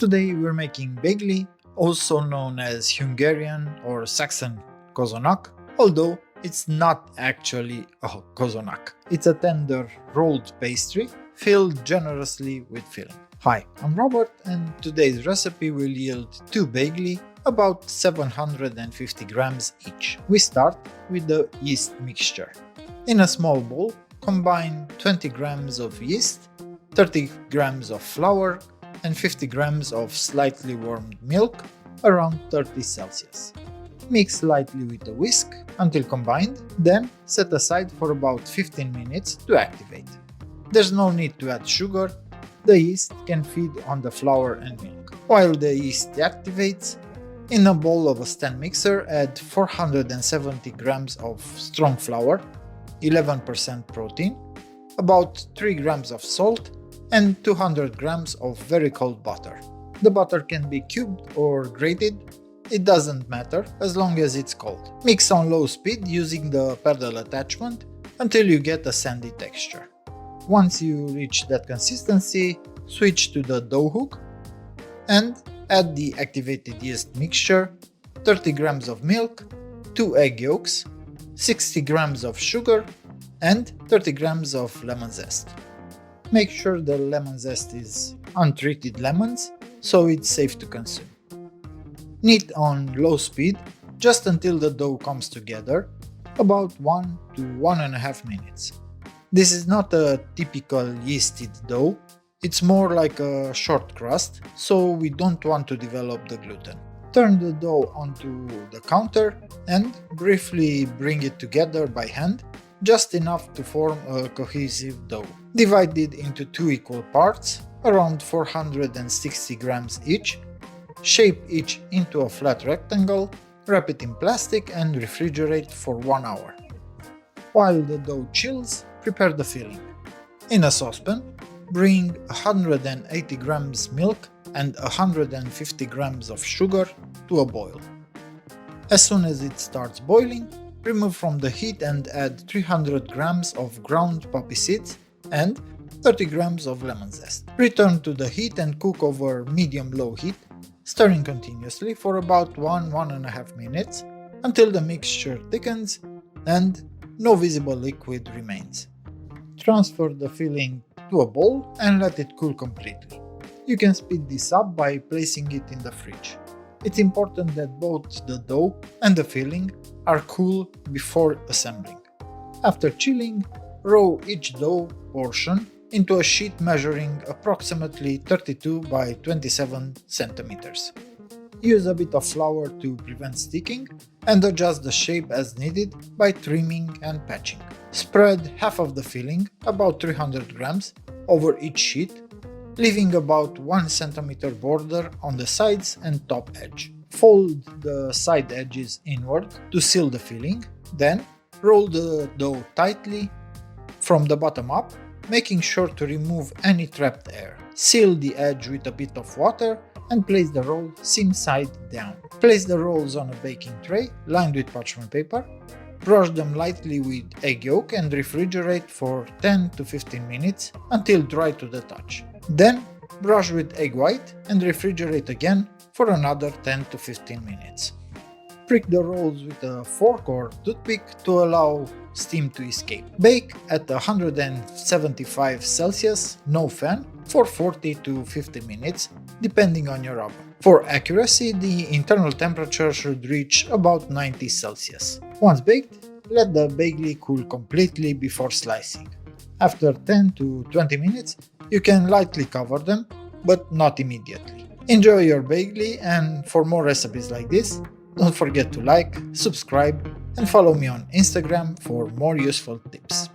Today we're making baigli, also known as Hungarian or Saxon kozonák, although it's not actually a kozonák. It's a tender rolled pastry filled generously with filling. Hi, I'm Robert, and today's recipe will yield 2 baigli, about 750 grams each. We start with the yeast mixture. In a small bowl, combine 20 grams of yeast, 30 grams of flour, and 50 grams of slightly warmed milk around 30 Celsius. Mix lightly with a whisk until combined, then set aside for about 15 minutes to activate. There's no need to add sugar, the yeast can feed on the flour and milk. While the yeast activates, in a bowl of a stand mixer add 470 grams of strong flour, 11% protein, about 3 grams of salt, and 200 grams of very cold butter. The butter can be cubed or grated, it doesn't matter as long as it's cold. Mix on low speed using the paddle attachment until you get a sandy texture. Once you reach that consistency, switch to the dough hook and add the activated yeast mixture, 30 grams of milk, 2 egg yolks, 60 grams of sugar, and 30 grams of lemon zest. Make sure the lemon zest is untreated lemons, so it's safe to consume. Knead on low speed just until the dough comes together, about 1 to 1.5 minutes. This is not a typical yeasted dough, it's more like a short crust, so we don't want to develop the gluten. Turn the dough onto the counter and briefly bring it together by hand, just enough to form a cohesive dough. Divide it into 2 equal parts, around 460 grams each. Shape each into a flat rectangle, wrap it in plastic and refrigerate for 1 hour. While the dough chills, prepare the filling. In a saucepan, bring 180 grams milk and 150 grams of sugar to a boil. As soon as it starts boiling, remove from the heat and add 300 grams of ground poppy seeds and 30 grams of lemon zest. Return to the heat and cook over medium-low heat, stirring continuously for about 1–1.5 minutes until the mixture thickens and no visible liquid remains. Transfer the filling to a bowl and let it cool completely. You can speed this up by placing it in the fridge. It's important that both the dough and the filling are cool before assembling. After chilling, roll each dough portion into a sheet measuring approximately 32 by 27 centimeters. Use a bit of flour to prevent sticking and adjust the shape as needed by trimming and patching. Spread half of the filling, about 300 grams, over each sheet, leaving about 1 centimeter border on the sides and top edge. Fold the side edges inward to seal the filling, then roll the dough tightly from the bottom up, making sure to remove any trapped air. Seal the edge with a bit of water and place the roll seam side down. Place the rolls on a baking tray lined with parchment paper. Brush them lightly with egg yolk and refrigerate for 10 to 15 minutes until dry to the touch. Then brush with egg white and refrigerate again for another 10 to 15 minutes. Prick the rolls with a fork or toothpick to allow steam to escape. Bake at 175 Celsius, no fan, for 40 to 50 minutes, depending on your oven. For accuracy, the internal temperature should reach about 90 Celsius. Once baked, let the baigli cool completely before slicing. After 10 to 20 minutes, you can lightly cover them, but not immediately. Enjoy your baigli, and for more recipes like this, don't forget to like, subscribe, and follow me on Instagram for more useful tips.